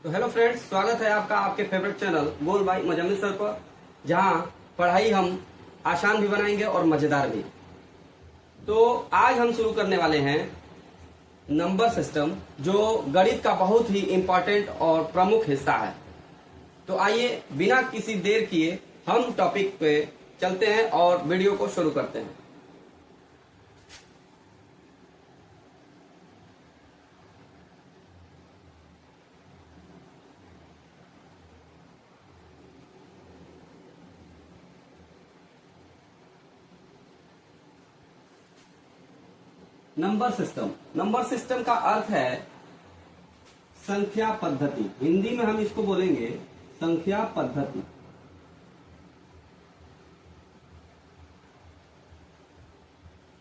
तो hello friends, स्वागत है आपका आपके favourite channel goal by Muzammil sir पर, जहां पढ़ाई हम आसान भी बनाएंगे और मजेदार भी। तो आज हम शुरू करने वाले हैं नंबर सिस्टम, जो गणित का बहुत ही इम्पोर्टेंट और प्रमुख हिस्सा है। तो आइए बिना किसी देर किए हम टॉपिक पे चलते हैं और वीडियो को शुरू करते हैं। नंबर सिस्टम का अर्थ है संख्या पद्धति। हिंदी में हम इसको बोलेंगे संख्या पद्धति।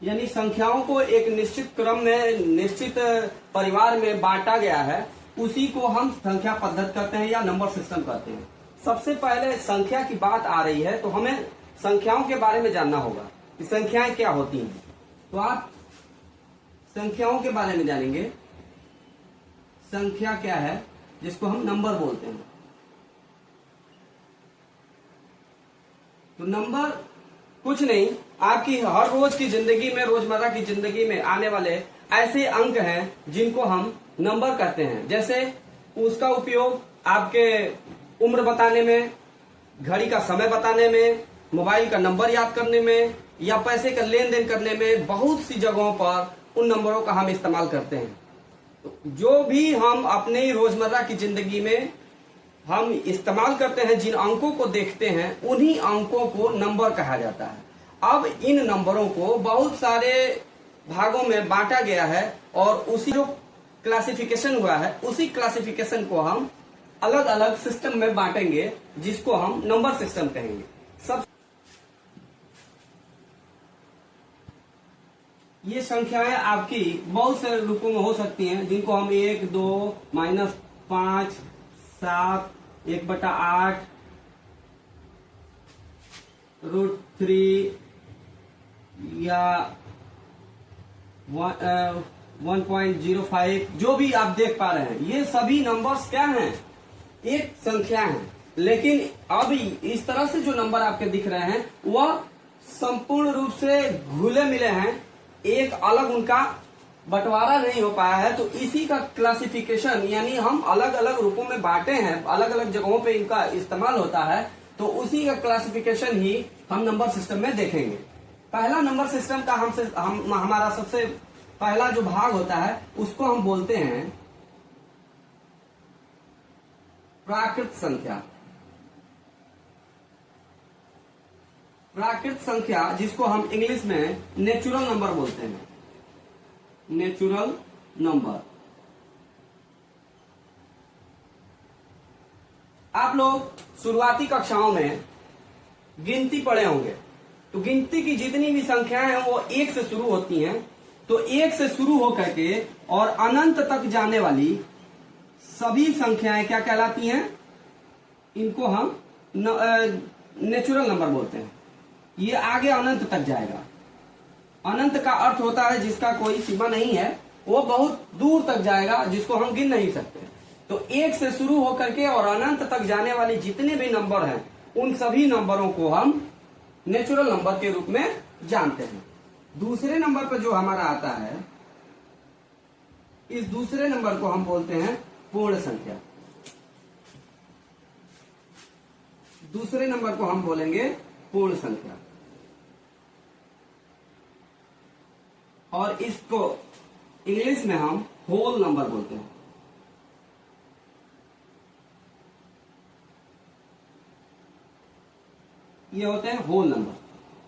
यानी संख्याओं को एक निश्चित क्रम में, निश्चित परिवार में बांटा गया है, उसी को हम संख्या पद्धति कहते हैं या नंबर सिस्टम कहते हैं। सबसे पहले संख्या की बात आ रही है तो हमें संख्याओं के बारे में जानना होगा कि संख्याएं क्या होती हैं। तो आप संख्याओं के बारे में जानेंगे। संख्या क्या है, जिसको हम नंबर बोलते हैं। तो नंबर कुछ नहीं, आपकी हर रोज की जिंदगी में, रोजमर्रा की जिंदगी में आने वाले ऐसे अंक हैं जिनको हम नंबर कहते हैं। जैसे उसका उपयोग आपके उम्र बताने में, घड़ी का समय बताने में, मोबाइल का नंबर याद करने में, या पैसे का लेन देन करने में, बहुत सी जगहों पर उन नंबरों का हम इस्तेमाल करते हैं। तो जो भी हम अपने रोजमर्रा की जिंदगी में हम इस्तेमाल करते हैं, जिन अंकों को देखते हैं, उन्हीं अंकों को नंबर कहा जाता है। अब इन नंबरों को बहुत सारे भागों में बांटा गया है और उसी जो क्लासिफिकेशन हुआ है, उसी क्लासिफिकेशन को हम अलग अलग सिस्टम में बांटेंगे, जिसको हम नंबर सिस्टम कहेंगे। सब ये संख्याएं आपकी बहुत से रूपों में हो सकती हैं, जिनको हम 1, 2, -5, 7, 1/8, √3 या 1.05, जो भी आप देख पा रहे हैं, ये सभी नंबर्स क्या हैं? एक संख्या है। लेकिन अभी इस तरह से जो नंबर आपके दिख रहे हैं वह संपूर्ण रूप से घुले मिले हैं, एक अलग उनका बंटवारा नहीं हो पाया है। तो इसी का क्लासिफिकेशन, यानी हम अलग अलग रूपों में बांटे हैं, अलग अलग जगहों पे इनका इस्तेमाल होता है, तो उसी का क्लासिफिकेशन ही हम नंबर सिस्टम में देखेंगे। पहला नंबर सिस्टम का हमारा सबसे पहला जो भाग होता है, उसको हम बोलते हैं प्राकृत संख्या। प्राकृत संख्या, जिसको हम इंग्लिश में नेचुरल नंबर बोलते हैं। Natural number. आप लोग शुरुआती कक्षाओं में गिनती पढ़े होंगे, तो गिनती की जितनी भी संख्याएं हैं वो 1 से शुरू होती हैं। तो 1 से शुरू होकर के और अनंत तक जाने वाली सभी संख्याएं क्या कहलाती हैं? इनको हम नेचुरल नंबर बोलते हैं। ये आगे अनंत तक जाएगा। अनंत का अर्थ होता है जिसका कोई सीमा नहीं है, वो बहुत दूर तक जाएगा, जिसको हम गिन नहीं सकते। तो 1 से शुरू होकर के और अनंत तक जाने वाले जितने भी नंबर हैं, उन सभी नंबरों को हम नेचुरल नंबर के रूप में जानते हैं। दूसरे नंबर पर जो हमारा आता है, इस दूसरे नंबर को हम बोलते हैं पूर्ण संख्या। दूसरे नंबर को हम बोलेंगे पूर्ण संख्या, और इसको इंग्लिश में हम होल नंबर बोलते हैं। ये होते हैं होल नंबर।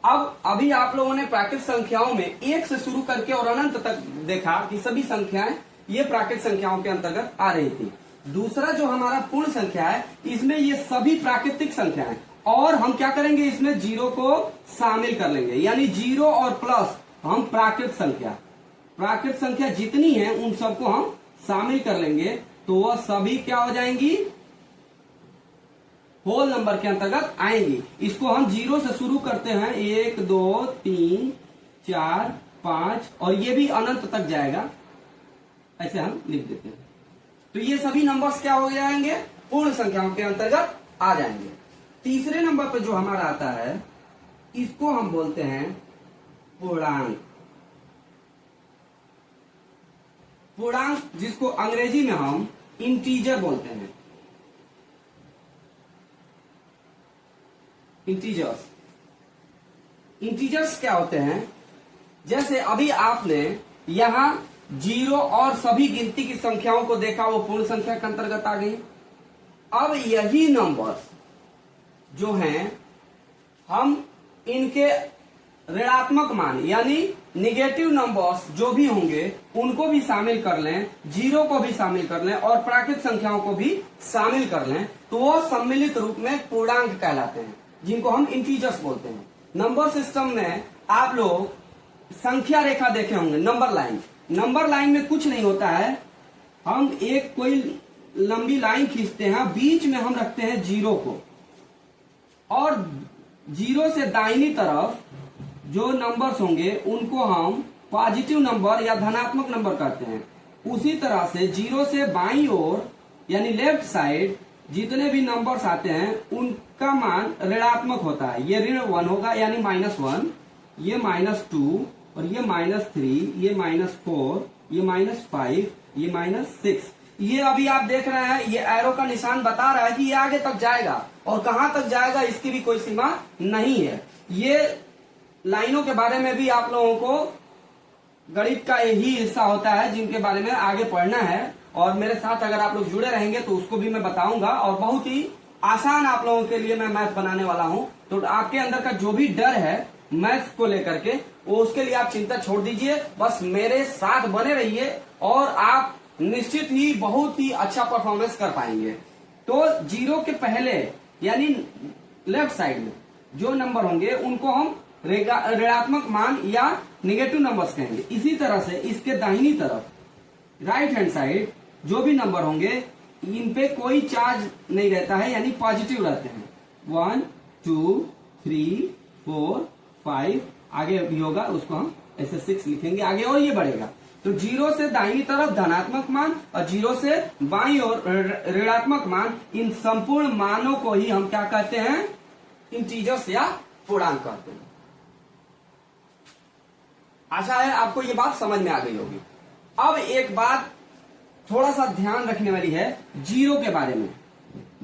अब अभी आप लोगों ने प्राकृत संख्याओं में 1 से शुरू करके और अनंत तक देखा कि सभी संख्याएं ये प्राकृत संख्याओं के अंतर्गत आ रही थी। दूसरा जो हमारा पूर्ण संख्या है, इसमें ये सभी प्राकृतिक संख्याएं, और हम क्या करेंगे, इसमें 0 को शामिल कर लेंगे। यानी 0 और प्लस हम प्राकृत संख्या जितनी है उन सबको हम शामिल कर लेंगे, तो वह सभी क्या हो जाएंगी? होल नंबर के अंतर्गत आएंगी। इसको हम 0 से शुरू करते हैं, 1, 2, 3, 4, 5, और ये भी अनंत तक जाएगा, ऐसे हम लिख देते हैं। तो ये सभी नंबर्स क्या हो जाएंगे, पूर्ण संख्याओं के अंतर्गत आ जाएंगे। तीसरे नंबर पर जो हमारा आता है इसको हम बोलते हैं पूर्णांक। पूर्णांक जिसको अंग्रेजी में हम इंटीजर बोलते हैं, इंटीजर्स। इंटीजर्स क्या होते हैं, जैसे अभी आपने यहां 0 और सभी गिनती की संख्याओं को देखा, वो पूर्ण संख्या के अंतर्गत आ गई। अब यही नंबर्स जो हैं हम इनके ऋणात्मक मान यानी निगेटिव नंबर्स जो भी होंगे उनको भी शामिल कर लें, 0 को भी शामिल कर लें और प्राकृत संख्याओं को भी शामिल कर लें, तो वो सम्मिलित रूप में पूर्णांक कहलाते हैं, जिनको हम इंटीजर्स बोलते हैं। नंबर सिस्टम में आप लोग संख्या रेखा देखे होंगे, नंबर लाइन। नंबर लाइन में कुछ नहीं होता है, हम एक कोई लंबी लाइन खींचते हैं, बीच में हम रखते हैं 0 को, और 0 से दाहिनी तरफ जो नंबर्स होंगे उनको हम पॉजिटिव नंबर या धनात्मक नंबर कहते हैं। उसी तरह से 0 से बाईं ओर यानी लेफ्ट साइड जितने भी नंबर्स आते हैं उनका मान ऋणात्मक होता है। ये ऋण 1 होगा यानी -1, ये -2 और ये -3, ये -4, ये -5, ये -6। ये अभी आप देख रहे हैं, ये एरो का निशान बता रहा है कि ये आगे तक जाएगा, और कहां तक जाएगा इसकी भी कोई सीमा नहीं है। ये लाइनों के बारे में भी आप लोगों को गणित का यही हिस्सा होता है जिनके बारे में आगे पढ़ना है, और मेरे साथ अगर आप लोग जुड़े रहेंगे तो उसको भी मैं बताऊंगा, और बहुत ही आसान आप लोगों के लिए मैं मैथ बनाने वाला हूं। तो आपके अंदर का जो भी डर है मैथ्स को लेकर के, वो उसके लिए आप चिंता छोड़ दीजिए, बस मेरे साथ बने रहिए और आप निश्चित ही बहुत ही अच्छा परफॉर्मेंस कर पाएंगे। तो 0 के पहले यानी लेफ्ट साइड में जो नंबर होंगे उनको हम ऋणात्मक मान या निगेटिव नंबर्स कहेंगे। इसी तरह से इसके दाहिनी तरफ राइट हैंड साइड जो भी नंबर होंगे इन पे कोई चार्ज नहीं रहता है, यानी पॉजिटिव रहते हैं। 1 2 3 4 5 आगे भी होगा, उसको हम ऐसे 6 लिखेंगे आगे, और ये बढ़ेगा। तो 0 से दाहिनी तरफ धनात्मक मान और 0 से बाईं ओर ऋणात्मक मान, इन संपूर्ण मानों को ही हम क्या कहते हैं, इंटीजर्स या पूर्णांक कहते हैं। आशा है आपको ये बात समझ में आ गई होगी। अब एक बात थोड़ा सा ध्यान रखने वाली है 0 के बारे में।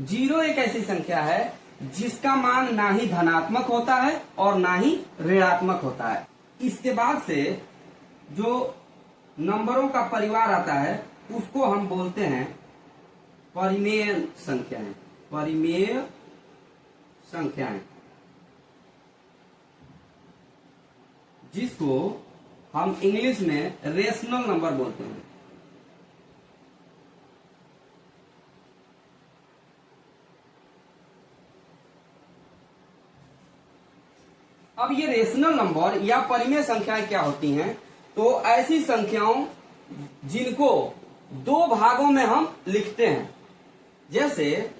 0 एक ऐसी संख्या है जिसका मान ना ही धनात्मक होता है और ना ही ऋणात्मक होता है। इसके बाद से जो नंबरों का परिवार आता है उसको हम बोलते हैं परिमेय संख्याएं। परिमेय संख्याएं, जिसको हम इंग्लिश में रेशनल नंबर बोलते हैं। अब ये रेशनल नंबर या परिमेय संख्याएं क्या होती हैं, तो ऐसी संख्याओं जिनको 2 भागों में हम लिखते हैं। जैसे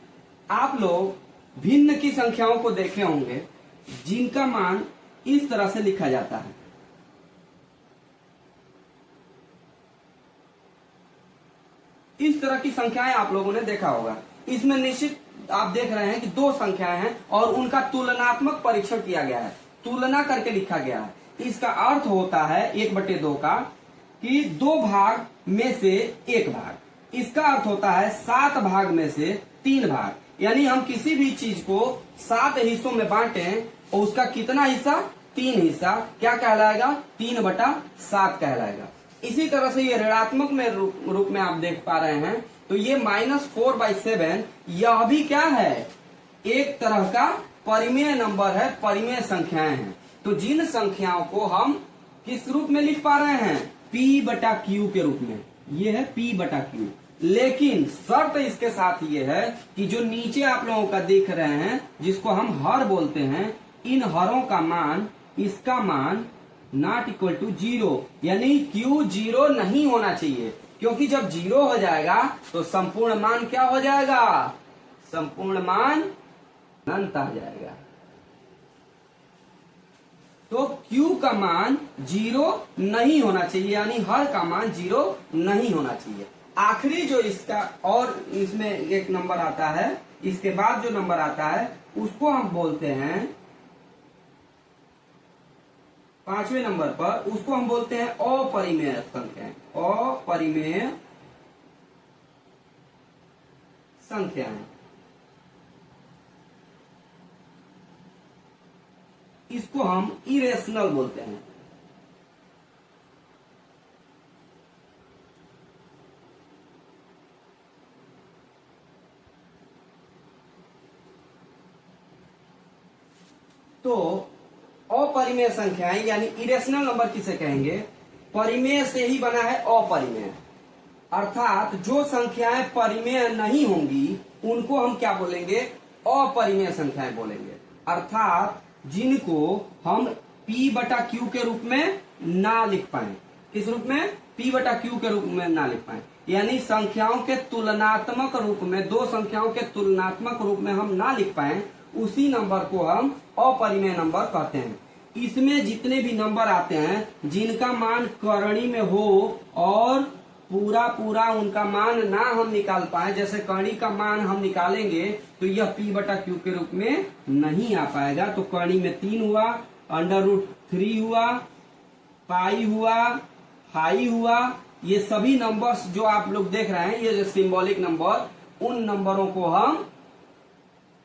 आप लोग भिन्न की संख्याओं को देखे होंगे जिनका मान इस तरह से लिखा जाता है। इस तरह की संख्याएं आप लोगों ने देखा होगा। इसमें निश्चित आप देख रहे हैं कि 2 संख्याएं हैं और उनका तुलनात्मक परीक्षण किया गया है, तुलना करके लिखा गया है। इसका अर्थ होता है 1/2 का कि 2 भाग में से 1 भाग। इसका अर्थ होता है 7 भाग में से 3 भाग, यानी हम किसी भी चीज को 7 हिस्सों में बांटें और उसका कितना हिस्सा, 3 हिस्सा, क्या कहलाएगा, 3/7 कहलाएगा। इसी तरह से ये ऋणात्मक में रूप में आप देख पा रहे हैं, तो ये -4/7 यह भी क्या है, एक तरह का परिमेय नंबर है, परिमेय संख्याएं हैं। तो जिन संख्याओं को हम किस रूप में लिख पा रहे हैं, P/Q के रूप में, ये है P/Q। लेकिन शर्त इसके साथ ये है कि जो नीचे आप लोगों का देख रहे हैं जिसको हम हर बोलते हैं, इन हरों का मान, इसका मान ≠0, यानी Q 0 नहीं होना चाहिए, क्योंकि जब 0 हो जाएगा तो संपूर्ण मान क्या हो जाएगा, संपूर्ण मान अनंत आ जाएगा। तो Q का मान 0 नहीं होना चाहिए, यानी हर का मान 0 नहीं होना चाहिए। आखिरी जो इसका और इसमें एक नंबर आता है, इसके बाद जो नंबर आता है उसको हम बोलते हैं, 5वें नंबर पर उसको हम बोलते हैं अपरिमेय संख्याएं। अपरिमेय संख्याएं, इसको हम इरेशनल बोलते हैं। तो अपरिमेय संख्याएं यानी इरेशनल नंबर किसे कहेंगे? परिमेय से ही बना है अपरिमेय, अर्थात जो संख्याएं परिमेय नहीं होंगी उनको हम क्या बोलेंगे? अपरिमेय संख्याएं बोलेंगे। अर्थात जिनको हम P बटा Q के रूप में ना लिख पाए। किस रूप में? P बटा Q के रूप में ना लिख पाए, यानी संख्याओं के तुलनात्मक रूप में, दो संख्याओं के तुलनात्मक रूप में हम ना लिख पाए, उसी नंबर को हम अपरिमेय नंबर कहते हैं। इसमें जितने भी नंबर आते हैं जिनका मान करणी में हो और पूरा पूरा उनका मान ना हम निकाल पाए, जैसे करणी का मान हम निकालेंगे तो यह P बटा Q के रूप में नहीं आ पाएगा। तो करणी में 3 हुआ, √3 हुआ, पाई हुआ, हाई हुआ, ये सभी नंबर्स जो आप लोग देख रहे हैं, ये जो सिंबॉलिक नंबर, उन नंबरों को हम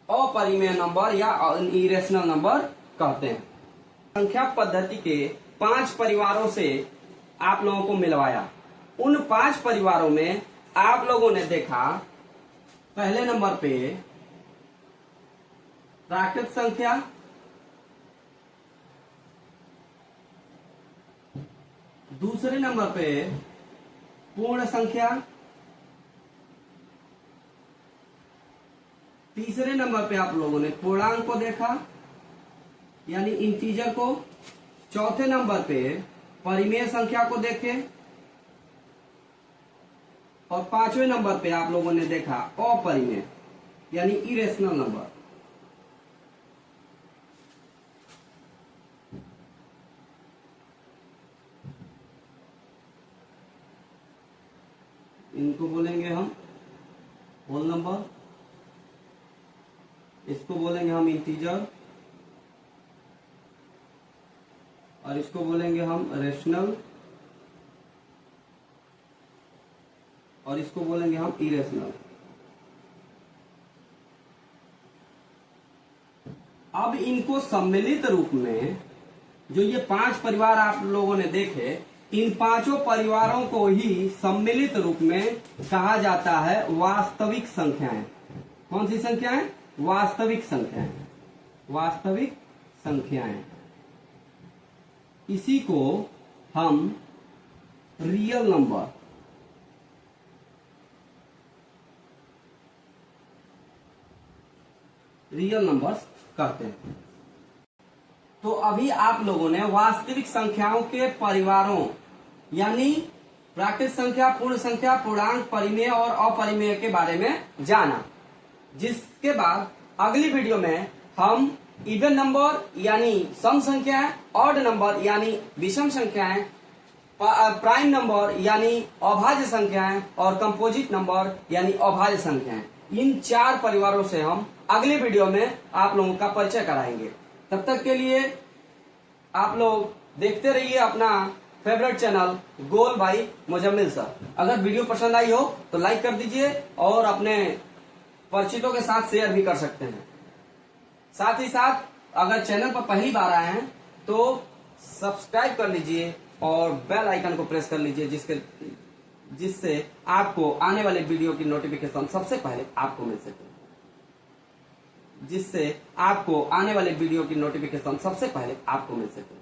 अपरिमेय नंबर या इरेशनल नंबर कहते हैं। संख्या पद्धति के 5 परिवारों से आप लोगों को मिलवाया। उन 5 परिवारों में आप लोगों ने देखा, पहले नंबर पे प्राकृत संख्या, दूसरे नंबर पे पूर्ण संख्या, तीसरे नंबर पे आप लोगों ने पूर्णांक को देखा यानी इंटीजर को, चौथे नंबर पे परिमेय संख्या को देखे, और 5वें नंबर पे आप लोगों ने देखा अपरिमेय यानी इरेशनल नंबर। इनको बोलेंगे हम होल नंबर, इसको बोलेंगे हम इंटीजर, और इसको बोलेंगे हम रेशनल, और इसको बोलेंगे हम इरेशनल। अब इनको सम्मिलित रूप में, जो ये 5 परिवार आप लोगों ने देखे, इन 5 परिवारों को ही सम्मिलित रूप में कहा जाता है वास्तविक संख्याएं। कौन सी संख्याएं? वास्तविक संख्याएं। वास्तविक संख्याएं, इसी को हम रियल नंबर, रियल नंबर्स कहते हैं। तो अभी आप लोगों ने वास्तविक संख्याओं के परिवारों यानी प्राकृत संख्या, पूर्ण संख्या, पूर्णांक, परिमेय और अपरिमेय के बारे में जाना, जिसके बाद अगली वीडियो में हम इवन नंबर यानी सम संख्याएं, ऑड नंबर यानी विषम संख्याएं, प्राइम नंबर यानी अभाज्य संख्याएं और कंपोजिट नंबर यानी अभाज्य संख्याएं, इन 4 परिवारों से हम अगले वीडियो में आप लोगों का परिचय कराएंगे। तब तक के लिए आप लोग देखते रहिए अपना फेवरेट चैनल गोल भाई मुजम्मिल सर। अगर वीडियो पसंद आई हो तो लाइक कर दीजिए और अपने परिचितों के साथ शेयर भी कर सकते हैं। साथ ही साथ अगर चैनल पर पहली बार आए हैं तो सब्सक्राइब कर लीजिए और बेल आइकन को प्रेस कर लीजिए, जिससे आपको आने वाले वीडियो की नोटिफिकेशन सबसे पहले आपको मिल सके। जिससे आपको आने वाले वीडियो की नोटिफिकेशन सबसे पहले आपको मिल सके।